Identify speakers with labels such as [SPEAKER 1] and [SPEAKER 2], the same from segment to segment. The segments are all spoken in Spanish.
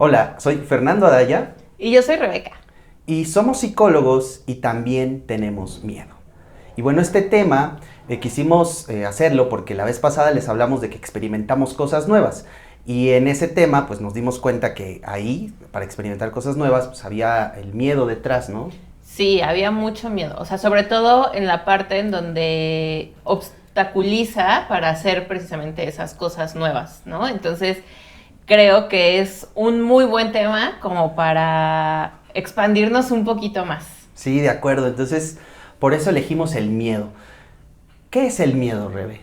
[SPEAKER 1] Hola, soy Fernando Adaya
[SPEAKER 2] Y yo soy Rebeca.
[SPEAKER 1] y somos psicólogos y también tenemos miedo. Y bueno, este tema quisimos hacerlo porque la vez pasada les hablamos de que experimentamos cosas nuevas. Y en ese tema pues nos dimos cuenta que ahí, para experimentar cosas nuevas, pues había el miedo detrás, ¿no?
[SPEAKER 2] Sí, había mucho miedo. O sea, sobre todo en la parte en donde obstaculiza para hacer precisamente esas cosas nuevas, ¿no? Entonces, creo que es un muy buen tema como para expandirnos un poquito más.
[SPEAKER 1] Sí, de acuerdo. Entonces, por eso elegimos el miedo. ¿Qué es el miedo, Rebe?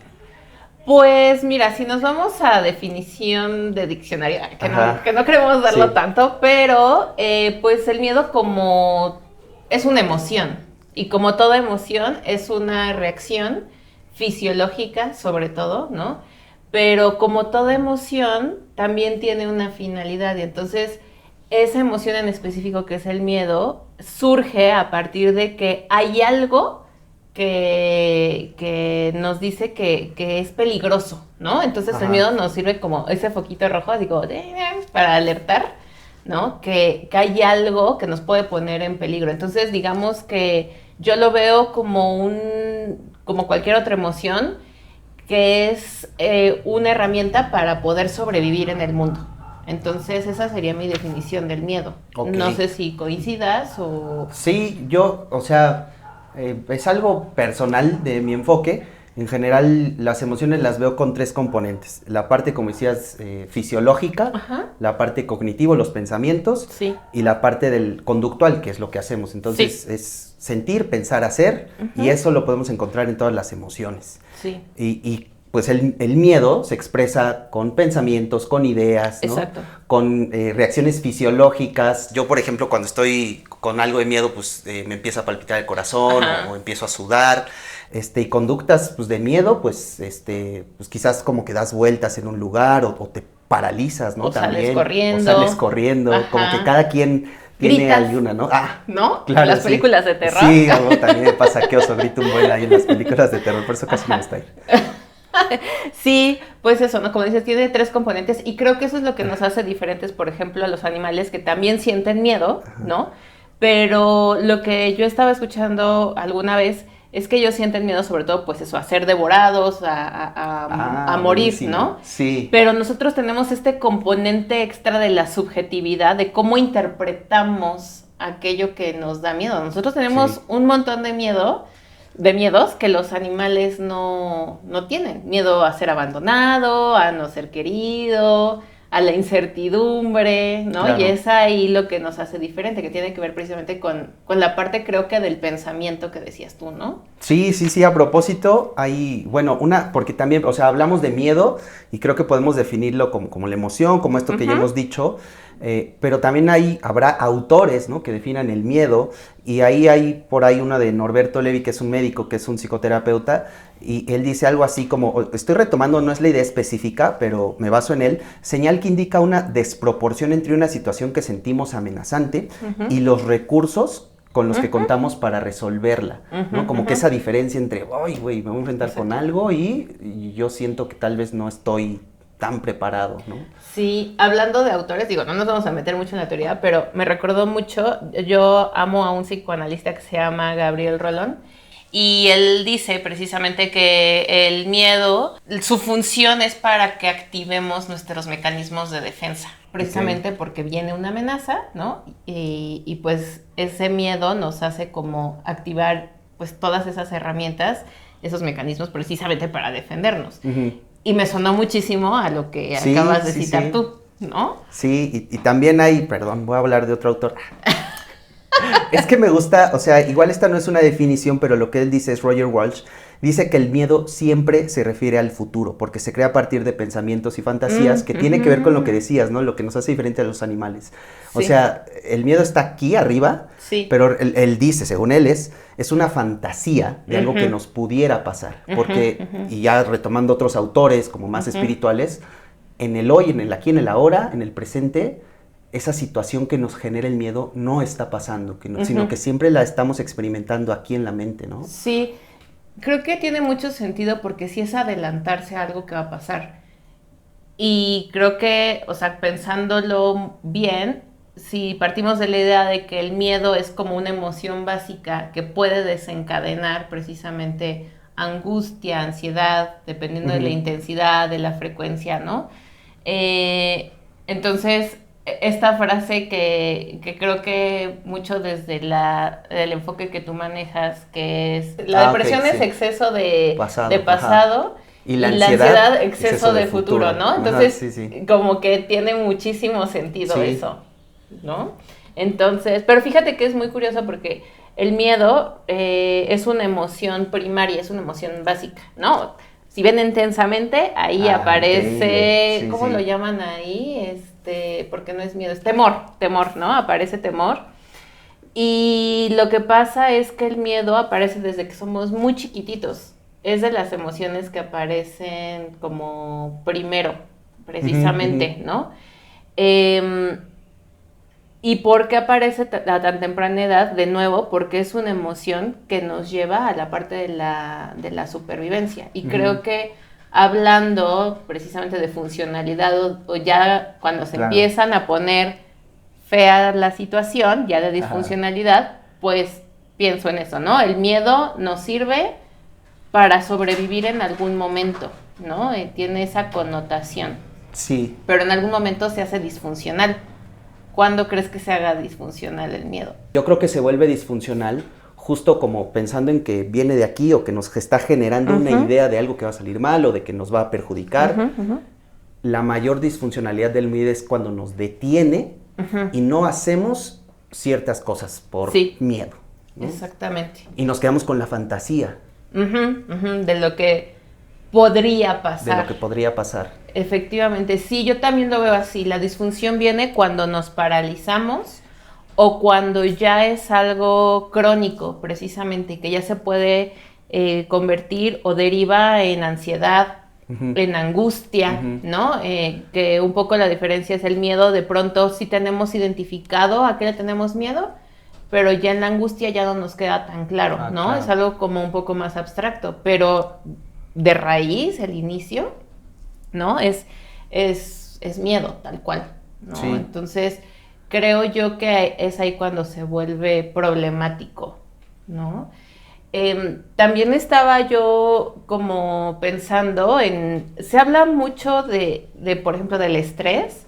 [SPEAKER 2] Pues mira, si nos vamos a definición de diccionario,
[SPEAKER 1] Ajá,
[SPEAKER 2] que no queremos darlo
[SPEAKER 1] sí.
[SPEAKER 2] tanto, pero pues el miedo como es una emoción y como toda emoción es una reacción fisiológica sobre todo, ¿no? Pero como toda emoción también tiene una finalidad y entonces esa emoción en específico que es el miedo surge a partir de que hay algo que nos dice que es peligroso, ¿no? Entonces el
[SPEAKER 1] Ajá.
[SPEAKER 2] miedo nos sirve como ese foquito rojo, así como para alertar, ¿no? Que hay algo que nos puede poner en peligro. Entonces digamos que yo lo veo como cualquier otra emoción, que es una herramienta para poder sobrevivir en el mundo. Entonces esa sería mi definición del miedo.
[SPEAKER 1] Ok.
[SPEAKER 2] No sé si coincidas o...
[SPEAKER 1] Sí, yo, o sea, es algo personal de mi enfoque. En general, las emociones las veo con tres componentes. La parte, como decías, fisiológica,
[SPEAKER 2] Ajá,
[SPEAKER 1] la parte cognitivo, los pensamientos,
[SPEAKER 2] sí,
[SPEAKER 1] y la parte del conductual, que es lo que hacemos. Entonces,
[SPEAKER 2] sí.
[SPEAKER 1] es sentir, pensar, hacer, y
[SPEAKER 2] Ujú.
[SPEAKER 1] eso lo podemos encontrar en todas las emociones.
[SPEAKER 2] Sí,
[SPEAKER 1] Pues el miedo se expresa con pensamientos, con ideas, ¿no?
[SPEAKER 2] exacto.
[SPEAKER 1] Con reacciones fisiológicas. Yo, por ejemplo, cuando estoy con algo de miedo, pues me empieza a palpitar el corazón o
[SPEAKER 2] Ajá.
[SPEAKER 1] empiezo a sudar. Y conductas pues, de miedo, pues, pues quizás como que das vueltas en un lugar o te paralizas, ¿no?
[SPEAKER 2] O sales
[SPEAKER 1] También, o sales
[SPEAKER 2] corriendo.
[SPEAKER 1] corriendo, como que
[SPEAKER 2] Ajá.
[SPEAKER 1] cada quien tiene
[SPEAKER 2] Gritas,
[SPEAKER 1] ahí una, ¿no? Ah,
[SPEAKER 2] ¿no? En
[SPEAKER 1] claro,
[SPEAKER 2] las
[SPEAKER 1] sí.
[SPEAKER 2] películas de terror.
[SPEAKER 1] Sí, algo también me pasa que oso grito un buen ahí en las películas de terror, por eso casi no me
[SPEAKER 2] Ajá.
[SPEAKER 1] gusta ir.
[SPEAKER 2] Sí, pues eso, ¿no? Como dices, tiene tres componentes y creo que eso es lo que nos hace diferentes, por ejemplo, a los animales que también sienten miedo, ¿no? Pero lo que yo estaba escuchando alguna vez es que ellos sienten miedo sobre todo, pues eso, a ser devorados, a
[SPEAKER 1] Ah,
[SPEAKER 2] morir,
[SPEAKER 1] buenísimo.
[SPEAKER 2] ¿no?
[SPEAKER 1] Sí,
[SPEAKER 2] Pero nosotros tenemos este componente extra de la subjetividad, de cómo interpretamos aquello que nos da miedo. Nosotros tenemos
[SPEAKER 1] sí.
[SPEAKER 2] un montón de miedos que los animales no tienen. Miedo a ser abandonado, a no ser querido, a la incertidumbre, ¿no? Y
[SPEAKER 1] Claro.
[SPEAKER 2] es ahí lo que nos hace diferente, que tiene que ver precisamente con la parte, creo que, del pensamiento que decías tú, ¿no?
[SPEAKER 1] Sí, sí, sí, a propósito, hay, bueno, porque también, o sea, hablamos de miedo y creo que podemos definirlo como la emoción, como esto que ya
[SPEAKER 2] Ujú,
[SPEAKER 1] hemos dicho, pero también habrá autores, ¿no? Que definan el miedo y ahí hay por ahí una de Norberto Levi, que es un médico, que es un psicoterapeuta, y él dice algo así como, estoy retomando, no es la idea específica, pero me baso en él, señal que indica una desproporción entre una situación que sentimos amenazante
[SPEAKER 2] ujú,
[SPEAKER 1] y los recursos con los que
[SPEAKER 2] ujú,
[SPEAKER 1] contamos para resolverla,
[SPEAKER 2] ujú,
[SPEAKER 1] ¿no? Como que
[SPEAKER 2] ujú.
[SPEAKER 1] esa diferencia entre, ay, güey, me voy a enfrentar con
[SPEAKER 2] Exacto.
[SPEAKER 1] algo y yo siento que tal vez no estoy tan preparado, ¿no?
[SPEAKER 2] Sí, hablando de autores, digo, no nos vamos a meter mucho en la teoría, pero me recordó mucho, yo amo a un psicoanalista que se llama Gabriel Rolón, y él dice precisamente que el miedo, su función es para que activemos nuestros mecanismos de defensa,
[SPEAKER 1] Ok.
[SPEAKER 2] precisamente porque viene una amenaza, ¿no? Y pues ese miedo nos hace como activar pues todas esas herramientas, esos mecanismos precisamente para defendernos.
[SPEAKER 1] Ujú.
[SPEAKER 2] Y me sonó muchísimo a lo que
[SPEAKER 1] Sí,
[SPEAKER 2] acabas de
[SPEAKER 1] sí,
[SPEAKER 2] citar
[SPEAKER 1] sí.
[SPEAKER 2] tú, ¿no?
[SPEAKER 1] Sí, y también hay, perdón, voy a hablar de otro autor. Es que me gusta, o sea, igual esta no es una definición, pero lo que él dice es Roger Walsh. Dice que el miedo siempre se refiere al futuro, porque se crea a partir de pensamientos y fantasías que tiene que ver con lo que decías, ¿no? Lo que nos hace diferente a los animales. O
[SPEAKER 2] Sí,
[SPEAKER 1] sea, el miedo está aquí arriba,
[SPEAKER 2] sí.
[SPEAKER 1] pero él dice, según él es una fantasía de algo que
[SPEAKER 2] Ujú,
[SPEAKER 1] nos pudiera pasar.
[SPEAKER 2] ujú,
[SPEAKER 1] Porque,
[SPEAKER 2] ujú,
[SPEAKER 1] y ya retomando otros autores como más
[SPEAKER 2] ujú.
[SPEAKER 1] espirituales, en el hoy, en el aquí, en el ahora, en el presente, esa situación que nos genera el miedo no está pasando, sino
[SPEAKER 2] Ujú.
[SPEAKER 1] que siempre la estamos experimentando aquí en la mente, ¿no?
[SPEAKER 2] Sí, creo que tiene mucho sentido porque sí es adelantarse a algo que va a pasar. Y creo que, o sea, pensándolo bien, si partimos de la idea de que el miedo es como una emoción básica que puede desencadenar precisamente angustia, ansiedad, dependiendo de la intensidad, de la frecuencia, ¿no? Eh, entonces, esta frase que creo que mucho desde el enfoque que tú manejas, que es la depresión
[SPEAKER 1] okay,
[SPEAKER 2] es exceso de
[SPEAKER 1] pasado,
[SPEAKER 2] pasado
[SPEAKER 1] y la ansiedad
[SPEAKER 2] exceso de futuro, ¿no? Entonces,
[SPEAKER 1] ajá, sí.
[SPEAKER 2] como que tiene muchísimo sentido
[SPEAKER 1] Sí.
[SPEAKER 2] eso, ¿no? Entonces, pero fíjate que es muy curioso porque el miedo es una emoción primaria, es una emoción básica, ¿no? Si ven intensamente, ahí aparece,
[SPEAKER 1] sí,
[SPEAKER 2] ¿cómo
[SPEAKER 1] sí.
[SPEAKER 2] lo llaman ahí? Porque no es miedo, es temor, ¿no? Aparece temor. Y lo que pasa es que el miedo aparece desde que somos muy chiquititos. Es de las emociones que aparecen como primero, precisamente, ¿no? ¿Y por qué aparece a tan temprana edad? De nuevo, porque es una emoción que nos lleva a la parte de la supervivencia. Y creo que hablando precisamente de funcionalidad o ya cuando se empiezan a poner fea la situación, ya de disfuncionalidad, pues pienso en eso, ¿no? El miedo nos sirve para sobrevivir en algún momento, ¿no? Tiene esa connotación.
[SPEAKER 1] Sí.
[SPEAKER 2] Pero en algún momento se hace disfuncional. ¿Cuándo crees que se haga disfuncional el miedo?
[SPEAKER 1] Yo creo que se vuelve disfuncional justo como pensando en que viene de aquí o que nos está generando una idea de algo que va a salir mal o de que nos va a perjudicar. La mayor disfuncionalidad del miedo es cuando nos detiene y no hacemos ciertas cosas por miedo, ¿no?
[SPEAKER 2] Exactamente.
[SPEAKER 1] Y nos quedamos con la fantasía.
[SPEAKER 2] De lo que podría pasar.
[SPEAKER 1] De lo que podría pasar.
[SPEAKER 2] Efectivamente, sí, yo también lo veo así. La disfunción viene cuando nos paralizamos o cuando ya es algo crónico, precisamente, que ya se puede convertir o deriva en ansiedad, en angustia, ¿no? Que un poco la diferencia es el miedo. De pronto sí tenemos identificado a qué le tenemos miedo, pero ya en la angustia ya no nos queda tan claro, ¿no? Claro. Es algo como un poco más abstracto, pero de raíz, el inicio, ¿no? Es miedo, tal cual, ¿no? Sí. Entonces, creo yo que es ahí cuando se vuelve problemático, ¿no? También estaba yo como pensando se habla mucho de, por ejemplo, del estrés,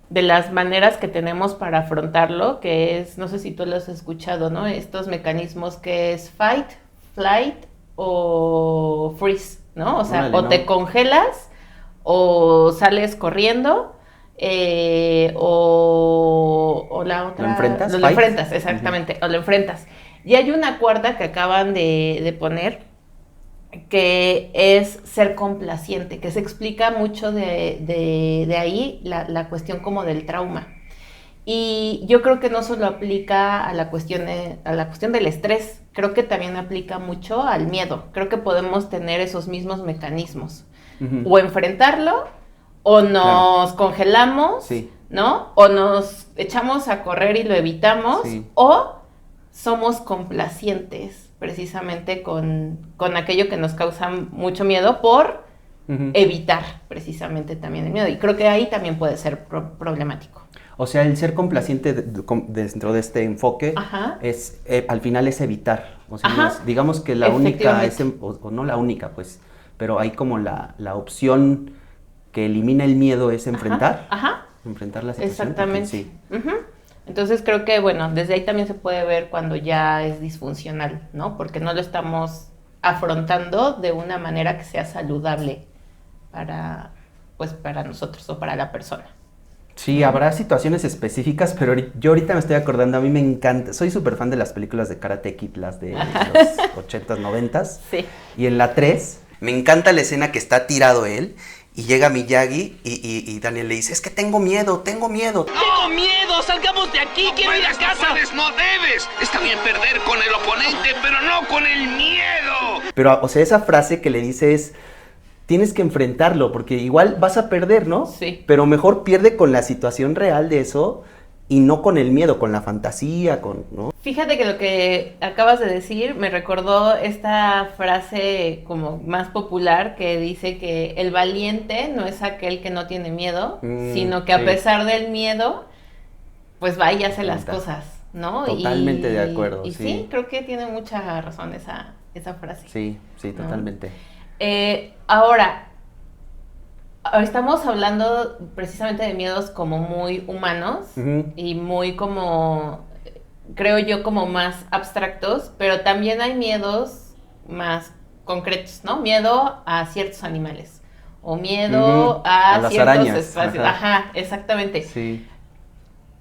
[SPEAKER 2] de las maneras que tenemos para afrontarlo, que es, no sé si tú lo has escuchado, ¿no? Estos mecanismos que es fight, flight o freeze, ¿no? O sea, o te congelas o sales corriendo o la otra...
[SPEAKER 1] ¿Lo enfrentas?
[SPEAKER 2] Lo enfrentas, exactamente, o lo enfrentas. Y hay una cuarta que acaban de poner, que es ser complaciente, que se explica mucho de ahí la cuestión como del trauma. Y yo creo que no solo aplica a la cuestión del estrés, creo que también aplica mucho al miedo. Creo que podemos tener esos mismos mecanismos. O enfrentarlo, o nos congelamos, ¿no? O nos echamos a correr y lo evitamos, o somos complacientes precisamente con aquello que nos causa mucho miedo por evitar precisamente también el miedo. Y creo que ahí también puede ser problemático.
[SPEAKER 1] O sea, el ser complaciente dentro de este enfoque es, al final es evitar. O sea, digamos que la única, o no la única, pues, pero hay como la opción que elimina el miedo es enfrentar. Enfrentar la situación.
[SPEAKER 2] Exactamente. Sí. Entonces creo que, bueno, desde ahí también se puede ver cuando ya es disfuncional, ¿no? Porque no lo estamos afrontando de una manera que sea saludable para nosotros o para la persona.
[SPEAKER 1] Sí, habrá situaciones específicas, pero yo ahorita me estoy acordando, a mí me encanta, soy súper fan de las películas de Karate Kid, las de los 80s, 90s.
[SPEAKER 2] Sí.
[SPEAKER 1] Y en la 3, me encanta la escena que está tirado él, y llega Miyagi y Daniel le dice, es que tengo miedo.
[SPEAKER 3] ¡Tengo miedo! ¡Salgamos de aquí! ¡Quiero ir a casa! ¡No debes! Está bien perder con el oponente, pero no con el miedo.
[SPEAKER 1] Pero, o sea, esa frase que le dice es, tienes que enfrentarlo, porque igual vas a perder, ¿no?
[SPEAKER 2] Sí.
[SPEAKER 1] Pero mejor pierde con la situación real de eso y no con el miedo, con la fantasía, ¿no?
[SPEAKER 2] Fíjate que lo que acabas de decir me recordó esta frase como más popular que dice que el valiente no es aquel que no tiene miedo, sino que a pesar del miedo, pues va y hace las cosas, ¿no?
[SPEAKER 1] Totalmente de acuerdo.
[SPEAKER 2] Y sí, creo que tiene mucha razón esa frase.
[SPEAKER 1] Sí, totalmente.
[SPEAKER 2] Ahora, estamos hablando precisamente de miedos como muy humanos y muy como, creo yo, como más abstractos, pero también hay miedos más concretos, ¿no? Miedo a ciertos animales o miedo a
[SPEAKER 1] las
[SPEAKER 2] ciertos
[SPEAKER 1] arañas.
[SPEAKER 2] espacios. Ajá, exactamente.
[SPEAKER 1] Sí.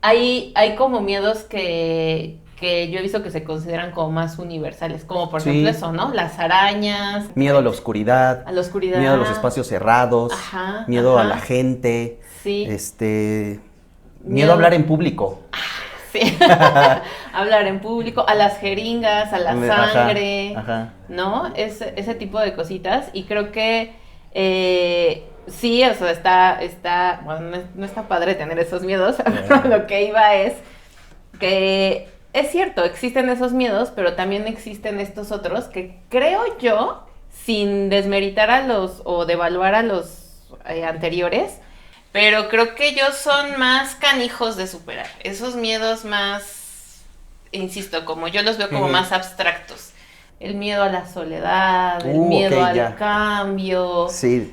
[SPEAKER 2] Hay como miedos que yo he visto que se consideran como más universales, como por ejemplo eso, ¿no? Las arañas.
[SPEAKER 1] Miedo a la oscuridad.
[SPEAKER 2] A la oscuridad.
[SPEAKER 1] Miedo a los espacios cerrados. Miedo a la gente.
[SPEAKER 2] Sí.
[SPEAKER 1] Miedo a hablar en público.
[SPEAKER 2] Sí. Hablar en público, a las jeringas, a la sangre, ¿no? Ese tipo de cositas. Y creo que sí, o sea, está, bueno, no está padre tener esos miedos, pero lo que iba es que es cierto, existen esos miedos, pero también existen estos otros que creo yo, sin desmeritar o devaluar a los anteriores, pero creo que ellos son más canijos de superar. Esos miedos más, insisto, como yo los veo como más abstractos. El miedo a la soledad, el miedo al cambio,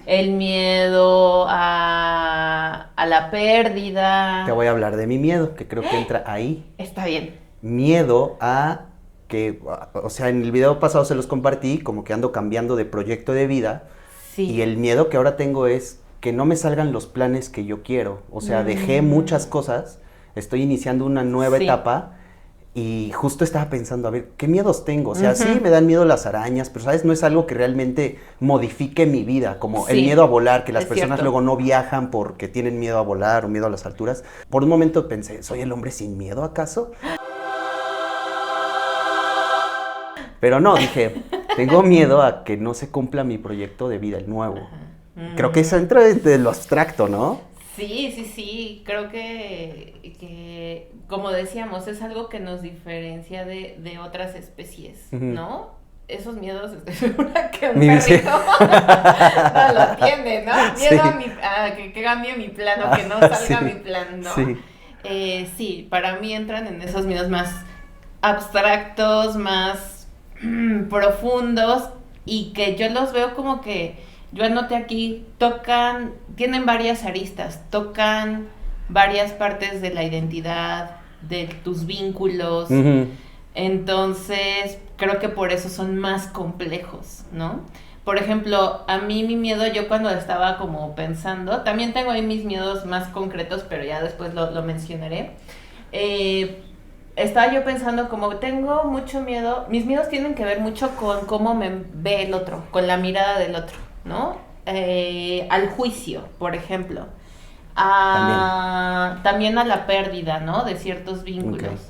[SPEAKER 2] el miedo a la pérdida.
[SPEAKER 1] Te voy a hablar de mi miedo, que creo que entra ahí.
[SPEAKER 2] Está bien.
[SPEAKER 1] Miedo a que, o sea, en el video pasado se los compartí, como que ando cambiando de proyecto de vida. Sí. Y el miedo que ahora tengo es que no me salgan los planes que yo quiero. O sea, dejé muchas cosas, estoy iniciando una nueva etapa. Y justo estaba pensando, a ver, ¿qué miedos tengo? O sea, sí me dan miedo las arañas, pero, ¿sabes? No es algo que realmente modifique mi vida, como el miedo a volar, que las personas luego no viajan porque tienen miedo a volar o miedo a las alturas. Por un momento pensé, ¿soy el hombre sin miedo acaso? Pero no, dije, tengo miedo a que no se cumpla mi proyecto de vida, el nuevo. Creo que eso entra de lo abstracto, ¿no?
[SPEAKER 2] Sí, creo que como decíamos, es algo que nos diferencia de otras especies, ¿no? Esos miedos, estoy segura que un perrito no lo tiene, ¿no? Miedo a que cambie mi plan o que no salga mi plan, ¿no? Sí, para mí entran en esos miedos más abstractos, más profundos y que yo los veo como que yo anoté aquí, tienen varias aristas, tocan varias partes de la identidad, de tus vínculos, entonces creo que por eso son más complejos, ¿no? Por ejemplo, a mí mi miedo, yo cuando estaba como pensando, también tengo ahí mis miedos más concretos, pero ya después lo mencionaré, estaba yo pensando como tengo mucho miedo, mis miedos tienen que ver mucho con cómo me ve el otro, con la mirada del otro, ¿no? Al juicio, por ejemplo. También a la pérdida, ¿no? De ciertos vínculos.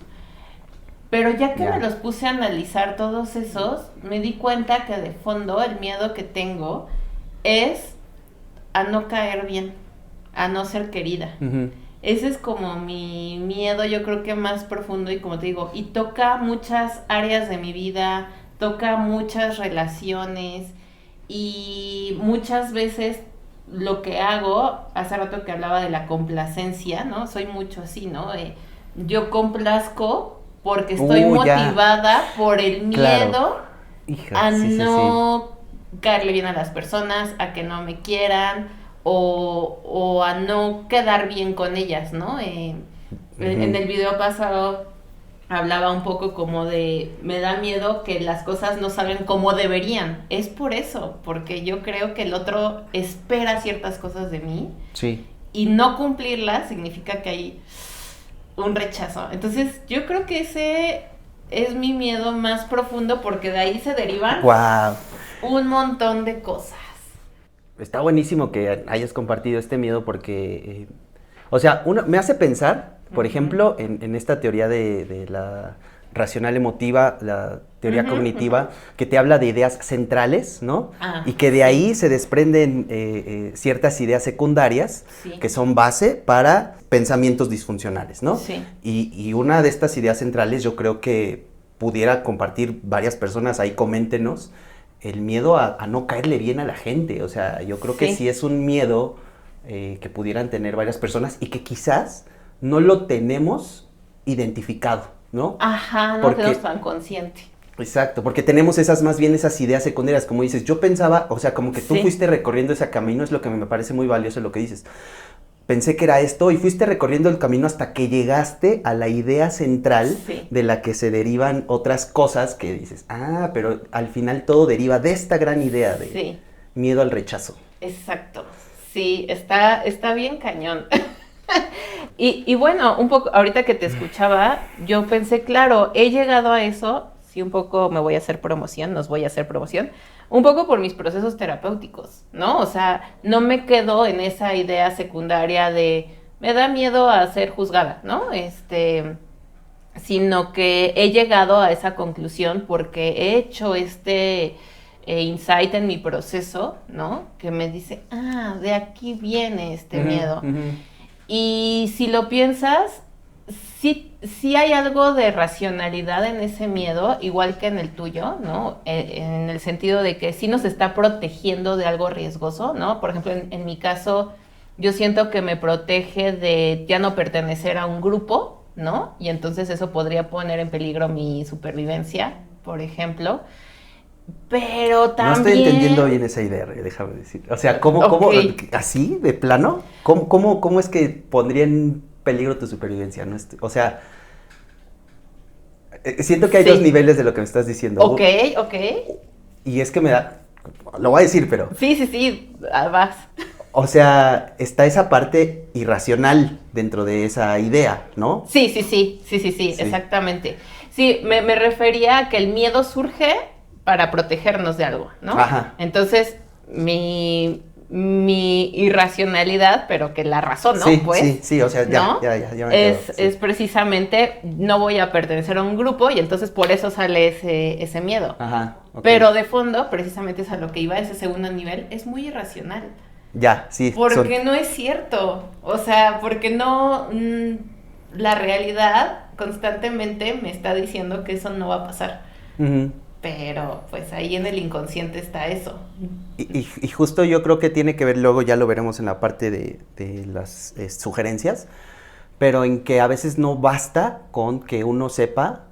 [SPEAKER 2] Pero ya que me los puse a analizar todos esos, me di cuenta que de fondo el miedo que tengo es a no caer bien, a no ser querida. Ese es como mi miedo, yo creo que más profundo y como te digo, y toca muchas áreas de mi vida, toca muchas relaciones y muchas veces lo que hago, hace rato que hablaba de la complacencia, ¿no? Soy mucho así, ¿no? Yo complazco porque estoy motivada por el miedo a no caerle bien a las personas, a que no me quieran o a no quedar bien con ellas, ¿no? En el video pasado hablaba un poco como de me da miedo que las cosas no salgan como deberían. Es por eso, porque yo creo que el otro espera ciertas cosas de mí.
[SPEAKER 1] Sí.
[SPEAKER 2] Y no cumplirlas significa que hay un rechazo. Entonces, yo creo que ese es mi miedo más profundo porque de ahí se derivan un montón de cosas.
[SPEAKER 1] Está buenísimo que hayas compartido este miedo porque, o sea, me hace pensar, por ejemplo, en esta teoría de la racional emotiva, teoría cognitiva, que te habla de ideas centrales, ¿no? Y que de
[SPEAKER 2] sí.
[SPEAKER 1] ahí se desprenden ciertas ideas secundarias
[SPEAKER 2] Sí.
[SPEAKER 1] que son base para pensamientos disfuncionales, ¿no?
[SPEAKER 2] Sí.
[SPEAKER 1] Y una de estas ideas centrales yo creo que pudiera compartir varias personas, ahí coméntenos, el miedo a no caerle bien a la gente. O sea, yo creo que
[SPEAKER 2] Sí.
[SPEAKER 1] sí es un miedo que pudieran tener varias personas y que quizás no lo tenemos identificado, ¿no?
[SPEAKER 2] Ajá, no
[SPEAKER 1] Porque-
[SPEAKER 2] tenemos tan consciente.
[SPEAKER 1] Exacto, porque tenemos más bien esas ideas secundarias, como dices, yo pensaba, o sea, como que tú
[SPEAKER 2] Sí.
[SPEAKER 1] fuiste recorriendo ese camino, es lo que me parece muy valioso lo que dices. Pensé que era esto y fuiste recorriendo el camino hasta que llegaste a la idea central
[SPEAKER 2] Sí.
[SPEAKER 1] de la que se derivan otras cosas que dices, pero al final todo deriva de esta gran idea de
[SPEAKER 2] Sí,
[SPEAKER 1] miedo al rechazo.
[SPEAKER 2] exacto. Sí, está bien cañón. Y bueno, un poco, ahorita que te escuchaba, yo pensé, claro, he llegado a eso, sí, un poco me voy a hacer promoción, nos voy a hacer promoción, un poco por mis procesos terapéuticos, ¿no? O sea, no me quedo en esa idea secundaria de, me da miedo a ser juzgada, ¿no? Sino que he llegado a esa conclusión porque he hecho insight en mi proceso, ¿no? Que me dice, de aquí viene este miedo. Y si lo piensas, sí hay algo de racionalidad en ese miedo, igual que en el tuyo, ¿no? En el sentido de que sí nos está protegiendo de algo riesgoso, ¿no? Por ejemplo, en mi caso, yo siento que me protege de ya no pertenecer a un grupo, ¿no? Y entonces eso podría poner en peligro mi supervivencia, por ejemplo. Pero también...
[SPEAKER 1] No estoy entendiendo bien esa idea, déjame decir. O sea, ¿cómo, así, de plano? ¿Cómo es que pondría en peligro tu supervivencia? ¿No? O sea, siento que hay dos niveles de lo que me estás diciendo.
[SPEAKER 2] Ok.
[SPEAKER 1] Y es que me da, lo voy a decir, pero...
[SPEAKER 2] Sí, vas.
[SPEAKER 1] O sea, está esa parte irracional dentro de esa idea, ¿no?
[SPEAKER 2] Sí, exactamente. Sí, me refería a que el miedo surge para protegernos de algo, ¿no?
[SPEAKER 1] Ajá.
[SPEAKER 2] Entonces, mi irracionalidad, pero que la razón, ¿no?
[SPEAKER 1] Sí, o sea, ya me quedo,
[SPEAKER 2] es precisamente, no voy a pertenecer a un grupo y entonces por eso sale ese miedo.
[SPEAKER 1] Ajá, okay.
[SPEAKER 2] Pero de fondo, precisamente es a lo que iba, ese segundo nivel, es muy irracional.
[SPEAKER 1] Ya, sí.
[SPEAKER 2] Porque no es cierto, o sea, porque no, la realidad constantemente me está diciendo que eso no va a pasar.
[SPEAKER 1] Uh-huh.
[SPEAKER 2] Pero pues ahí en el inconsciente está eso.
[SPEAKER 1] Y justo yo creo que tiene que ver, luego ya lo veremos en la parte de las sugerencias, pero en que a veces no basta con que uno sepa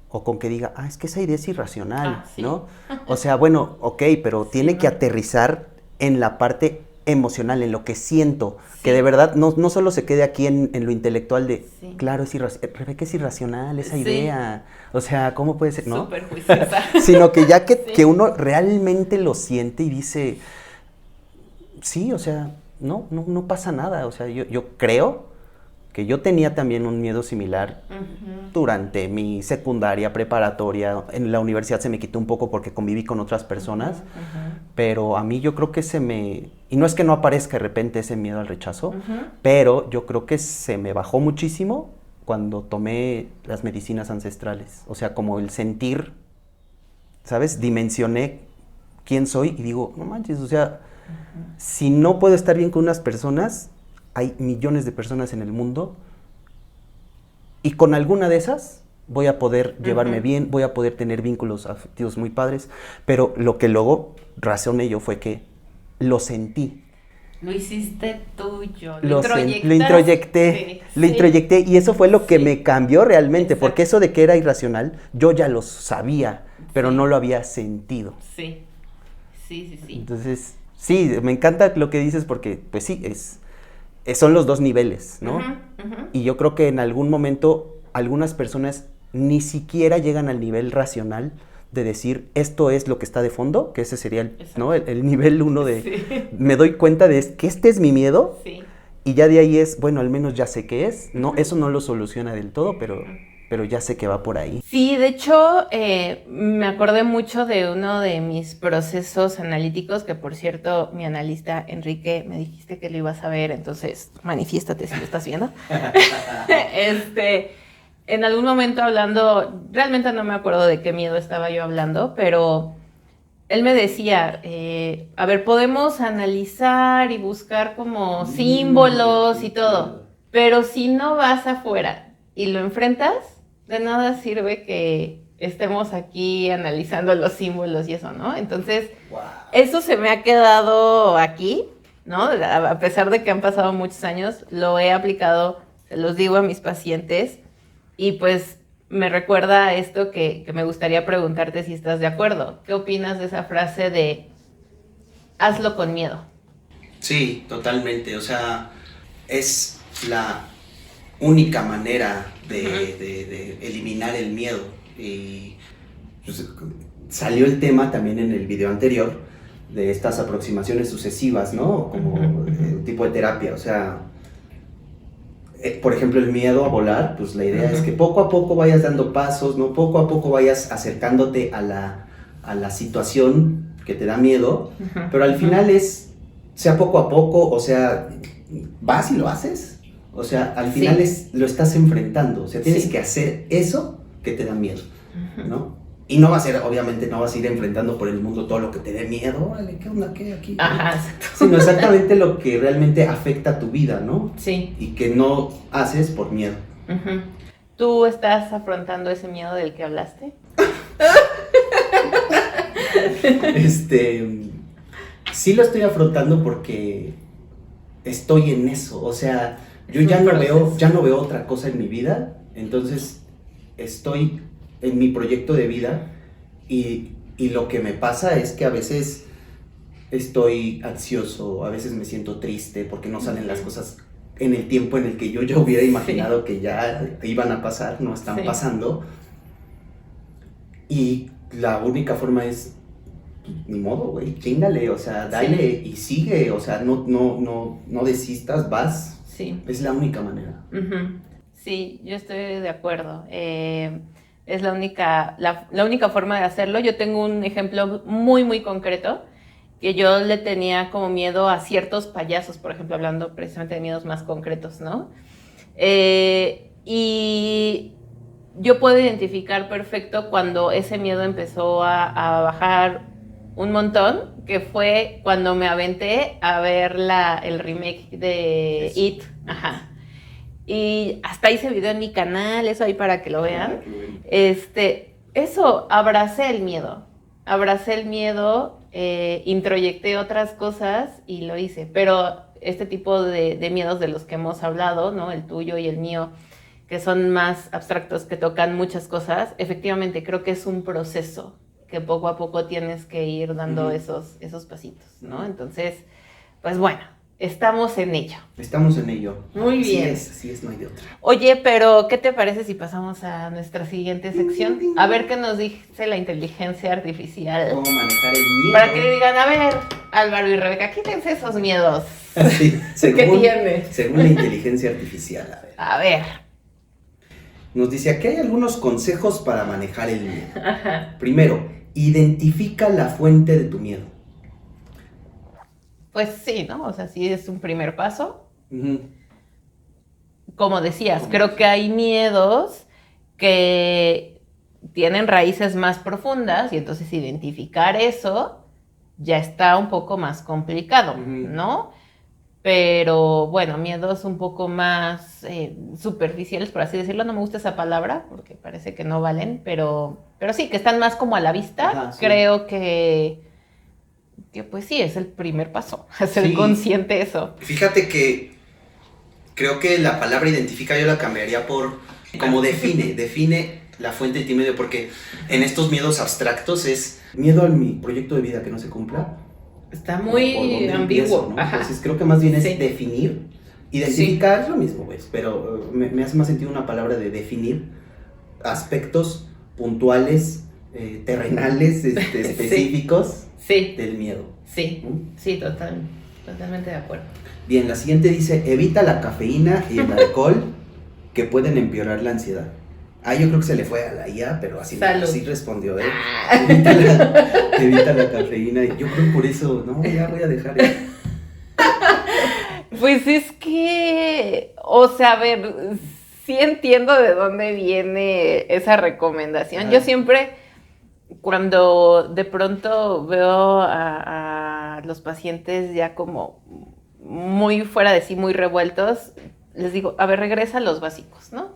[SPEAKER 1] o con que diga, es que esa idea es irracional,
[SPEAKER 2] sí.
[SPEAKER 1] ¿no? O sea, bueno, ok, pero tiene que aterrizar en la parte emocional, en lo que siento, que de verdad no solo se quede aquí en lo intelectual de, claro, Rebeca es irracional esa idea, o sea, ¿cómo puede ser? ¿No?
[SPEAKER 2] Súper juiciosa.
[SPEAKER 1] Sino que ya que uno realmente lo siente y dice, sí, o sea, no pasa nada, o sea, yo creo que yo tenía también un miedo similar durante mi secundaria, preparatoria, en la universidad se me quitó un poco porque conviví con otras personas, pero a mí yo creo que y no es que no aparezca de repente ese miedo al rechazo, pero yo creo que se me bajó muchísimo cuando tomé las medicinas ancestrales, o sea, como el sentir, ¿sabes? Dimensioné quién soy y digo, no manches, o sea, si no puedo estar bien con unas personas, hay millones de personas en el mundo y con alguna de esas voy a poder llevarme bien, voy a poder tener vínculos afectivos muy padres, pero lo que luego razoné yo fue que lo sentí.
[SPEAKER 2] Lo hiciste tuyo,
[SPEAKER 1] Lo introyecté y eso fue lo que me cambió realmente, porque eso de que era irracional, yo ya lo sabía, pero no lo había sentido.
[SPEAKER 2] Sí.
[SPEAKER 1] Entonces, sí, me encanta lo que dices porque, pues sí, son los dos niveles, ¿no? Y yo creo que en algún momento algunas personas ni siquiera llegan al nivel racional de decir, esto es lo que está de fondo, que ese sería el nivel 1 de, me doy cuenta de que este es mi miedo, y ya de ahí es, bueno, al menos ya sé qué es, no, eso no lo soluciona del todo, pero ya sé que va por ahí.
[SPEAKER 2] Sí, de hecho, me acordé mucho de uno de mis procesos analíticos, que por cierto, mi analista Enrique, me dijiste que lo ibas a ver, entonces manifiéstate si lo estás viendo. en algún momento hablando, realmente no me acuerdo de qué miedo estaba yo hablando, pero él me decía, a ver, podemos analizar y buscar como símbolos y todo, pero si no vas afuera y lo enfrentas, de nada sirve que estemos aquí analizando los símbolos y eso, ¿no? Entonces, eso se me ha quedado aquí, ¿no? A pesar de que han pasado muchos años, lo he aplicado, se los digo a mis pacientes, y pues me recuerda a esto que me gustaría preguntarte si estás de acuerdo. ¿Qué opinas de esa frase de hazlo con miedo?
[SPEAKER 1] Sí, totalmente. O sea, es la única manera de eliminar el miedo. Y pues, salió el tema también en el video anterior de estas aproximaciones sucesivas, ¿no? Como un tipo de terapia. O sea, por ejemplo, el miedo a volar, pues la idea es que poco a poco vayas dando pasos, ¿no? Poco a poco vayas acercándote a la situación que te da miedo, pero al final sea poco a poco, o sea, vas y lo haces, o sea, al final lo estás enfrentando, o sea, tienes que hacer eso que te da miedo, ¿no? Y no va a ser, obviamente, no vas a ir enfrentando por el mundo todo lo que te dé miedo, vale, ¿qué onda, qué aquí?
[SPEAKER 2] Ajá,
[SPEAKER 1] sino exactamente lo que realmente afecta a tu vida, ¿no?
[SPEAKER 2] Sí.
[SPEAKER 1] Y que no haces por miedo.
[SPEAKER 2] ¿Tú estás afrontando ese miedo del que hablaste?
[SPEAKER 1] Sí lo estoy afrontando porque estoy en eso, o sea, yo ya no veo otra cosa en mi vida, entonces estoy en mi proyecto de vida y lo que me pasa es que a veces estoy ansioso, a veces me siento triste porque no salen las cosas en el tiempo en el que yo ya hubiera imaginado que ya iban a pasar, no están pasando, y la única forma es ni modo, güey, chíngale, o sea, dale y sigue, o sea, no desistas, vas, es la única manera.
[SPEAKER 2] Sí, yo estoy de acuerdo. Es la única forma de hacerlo. Yo tengo un ejemplo muy, muy concreto, que yo le tenía como miedo a ciertos payasos, por ejemplo, hablando precisamente de miedos más concretos, ¿no? Y yo puedo identificar perfecto cuando ese miedo empezó a bajar un montón, que fue cuando me aventé a ver el remake de It. Ajá. Y hasta hice video en mi canal, eso ahí para que lo vean. Eso, abracé el miedo, introyecté otras cosas y lo hice. Pero este tipo de miedos de los que hemos hablado, ¿no? El tuyo y el mío, que son más abstractos, que tocan muchas cosas, efectivamente creo que es un proceso que poco a poco tienes que ir dando esos pasitos, ¿no? Entonces, pues bueno, estamos en ello.
[SPEAKER 1] Muy bien. Así es, no hay de otra.
[SPEAKER 2] Oye, pero ¿qué te parece si pasamos a nuestra siguiente sección? A ver qué nos dice la inteligencia artificial.
[SPEAKER 1] ¿Cómo manejar el miedo?
[SPEAKER 2] Para que le digan, a ver, Álvaro y Rebeca, quítense esos miedos.
[SPEAKER 1] Sí,
[SPEAKER 2] ¿Qué tiene?
[SPEAKER 1] Según la inteligencia artificial,
[SPEAKER 2] a ver.
[SPEAKER 1] Nos dice, aquí hay algunos consejos para manejar el miedo. Primero, identifica la fuente de tu miedo.
[SPEAKER 2] Pues sí, ¿no? O sea, sí es un primer paso. Como decías, creo que hay miedos que tienen raíces más profundas y entonces identificar eso ya está un poco más complicado, ¿no? Pero bueno, miedos un poco más superficiales, por así decirlo. No me gusta esa palabra porque parece que no valen, pero sí, que están más como a la vista.
[SPEAKER 1] Ajá, sí.
[SPEAKER 2] Creo que pues sí, es el primer paso, hacer consciente eso.
[SPEAKER 1] Fíjate que creo que la palabra identifica yo la cambiaría por como define la fuente de tu miedo, porque en estos miedos abstractos es miedo a mi proyecto de vida que no se cumpla.
[SPEAKER 2] Está muy ambiguo,
[SPEAKER 1] ¿no? Entonces creo que más bien es definir. Identificar es lo mismo, pues, pero me hace más sentido una palabra de definir aspectos puntuales, terrenales, específicos del miedo.
[SPEAKER 2] Sí, totalmente de acuerdo.
[SPEAKER 1] Bien, la siguiente dice, evita la cafeína y el alcohol que pueden empeorar la ansiedad. Yo creo que se le fue a la IA, pero así respondió, Evita la cafeína. Yo creo por eso, ya voy a dejar eso.
[SPEAKER 2] Pues es que, o sea, a ver, sí entiendo de dónde viene esa recomendación. Yo siempre, cuando de pronto veo a los pacientes ya como muy fuera de sí, muy revueltos, les digo, a ver, regresa a los básicos, ¿no?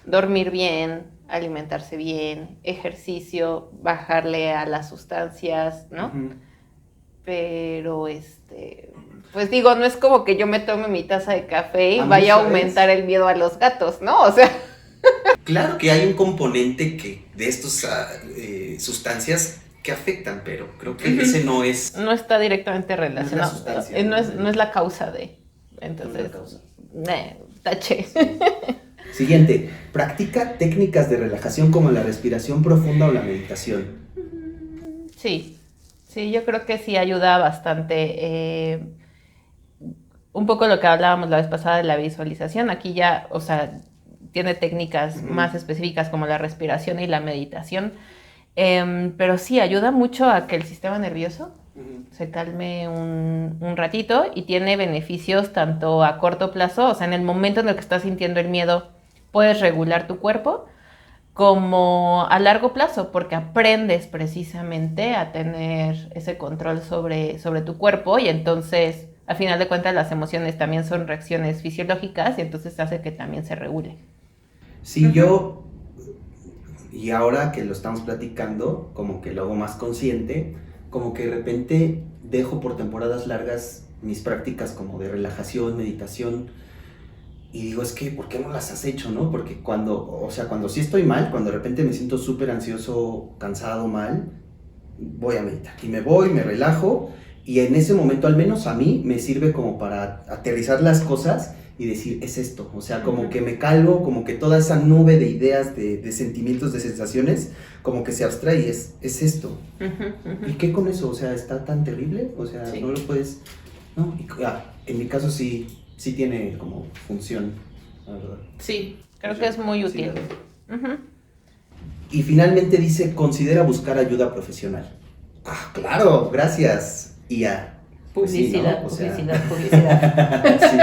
[SPEAKER 2] Dormir bien, alimentarse bien, ejercicio, bajarle a las sustancias, ¿no?
[SPEAKER 1] Uh-huh.
[SPEAKER 2] Pero, pues digo, no es como que yo me tome mi taza de café y
[SPEAKER 1] A mí,
[SPEAKER 2] vaya a
[SPEAKER 1] ¿sabes?
[SPEAKER 2] aumentar el miedo a los gatos, ¿no? O sea...
[SPEAKER 4] Claro que hay un componente de estas sustancias que afectan, pero creo que ese no es...
[SPEAKER 2] No está directamente relacionado.
[SPEAKER 1] sustancia,
[SPEAKER 2] no es la causa de... Entonces, taché.
[SPEAKER 1] Siguiente, practica técnicas de relajación como la respiración profunda o la meditación.
[SPEAKER 2] Sí, yo creo que sí ayuda bastante. Un poco lo que hablábamos la vez pasada de la visualización, aquí ya, o sea, tiene técnicas más específicas como la respiración y la meditación, pero sí ayuda mucho a que el sistema nervioso se calme un ratito y tiene beneficios tanto a corto plazo, o sea, en el momento en el que estás sintiendo el miedo, puedes regular tu cuerpo, como a largo plazo, porque aprendes precisamente a tener ese control sobre tu cuerpo y entonces, a final de cuentas, las emociones también son reacciones fisiológicas y entonces hace que también se regule.
[SPEAKER 1] Sí, yo, y ahora que lo estamos platicando, como que lo hago más consciente, como que de repente dejo por temporadas largas mis prácticas como de relajación, meditación, y digo, es que, ¿por qué no las has hecho, no? Porque cuando sí estoy mal, cuando de repente me siento súper ansioso, cansado, mal, voy a meditar. Y me voy, me relajo, y en ese momento, al menos a mí, me sirve como para aterrizar las cosas y decir, es esto. O sea, como que me calmo, como que toda esa nube de ideas, de sentimientos, de sensaciones, como que se abstrae y es esto. ¿Y qué con eso? O sea, ¿está tan terrible? O sea,
[SPEAKER 2] sí.
[SPEAKER 1] No lo puedes... ¿no? En mi caso sí tiene como función, la verdad.
[SPEAKER 2] Sí, creo que es muy útil.
[SPEAKER 1] Y finalmente dice, considera buscar ayuda profesional. Ah, claro, gracias, IA. Pues sí,
[SPEAKER 2] Publicidad,
[SPEAKER 1] ¿no? O sea,
[SPEAKER 2] publicidad.
[SPEAKER 1] sí,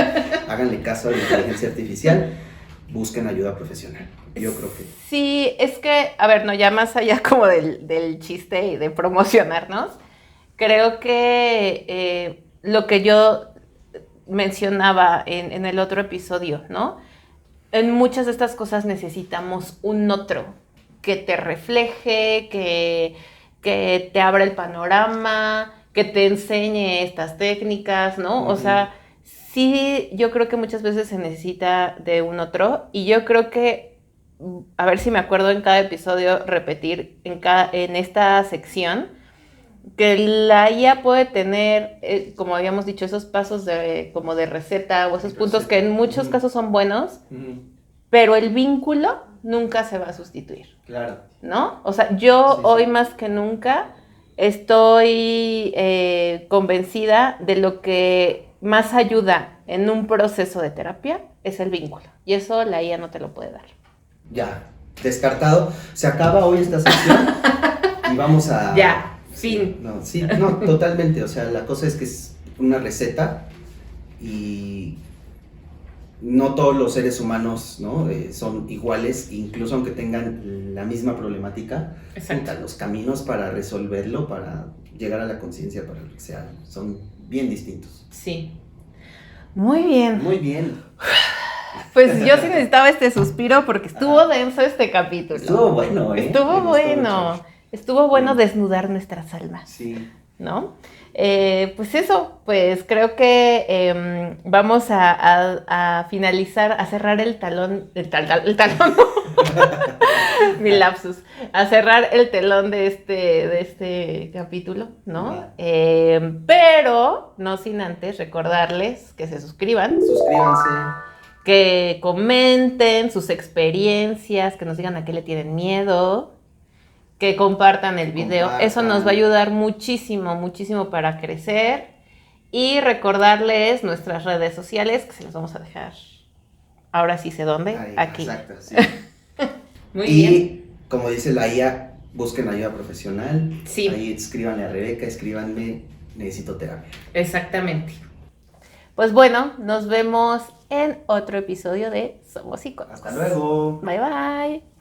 [SPEAKER 1] háganle caso a la inteligencia artificial, busquen ayuda profesional. Yo creo que...
[SPEAKER 2] Sí, es que, a ver, no, ya más allá como del chiste y de promocionarnos, creo que lo que yo mencionaba en el otro episodio, ¿no? En muchas de estas cosas necesitamos un otro que te refleje, que te abra el panorama, que te enseñe estas técnicas, ¿no? O sea, sí, yo creo que muchas veces se necesita de un otro y yo creo que, a ver si me acuerdo en cada episodio, repetir en esta sección, que la IA puede tener, como habíamos dicho, esos pasos como de receta o esos puntos que en muchos casos son buenos, pero el vínculo nunca se va a sustituir.
[SPEAKER 1] Claro.
[SPEAKER 2] ¿No? O sea, yo hoy más que nunca estoy convencida de lo que más ayuda en un proceso de terapia es el vínculo. Y eso la IA no te lo puede dar.
[SPEAKER 1] Ya, descartado. Se acaba hoy esta sección y vamos a...
[SPEAKER 2] Ya. Fin.
[SPEAKER 1] No, totalmente, o sea, la cosa es que es una receta y no todos los seres humanos, ¿no? Son iguales, incluso aunque tengan la misma problemática.
[SPEAKER 2] Exacto.
[SPEAKER 1] Los caminos para resolverlo, para llegar a la conciencia, para lo que sea, son bien distintos.
[SPEAKER 2] Sí. Muy bien.
[SPEAKER 1] Muy bien.
[SPEAKER 2] Pues yo sí necesitaba este suspiro porque estuvo denso este capítulo.
[SPEAKER 1] Estuvo bueno, ¿eh?
[SPEAKER 2] Estuvo bueno. Estuvo bueno desnudar nuestras almas.
[SPEAKER 1] Sí.
[SPEAKER 2] ¿No? Pues eso, pues creo que vamos a finalizar, a cerrar el talón, mi lapsus, a cerrar el telón de este capítulo, ¿no? Pero no sin antes recordarles que se suscriban.
[SPEAKER 1] Suscríbanse.
[SPEAKER 2] Que comenten sus experiencias, que nos digan a qué le tienen miedo. Que compartan el video, eso nos va a ayudar muchísimo, muchísimo para crecer y recordarles nuestras redes sociales, que se las vamos a dejar, ahora sí sé dónde,
[SPEAKER 1] ahí,
[SPEAKER 2] aquí.
[SPEAKER 1] Exacto, sí.
[SPEAKER 2] Muy
[SPEAKER 1] y,
[SPEAKER 2] bien.
[SPEAKER 1] Como dice la IA, busquen ayuda profesional,
[SPEAKER 2] Sí.
[SPEAKER 1] Ahí escríbanle a Rebeca, escríbanme, necesito terapia.
[SPEAKER 2] Exactamente. Pues bueno, nos vemos en otro episodio de Somos Psicólogos.
[SPEAKER 1] Hasta luego.
[SPEAKER 2] Bye bye.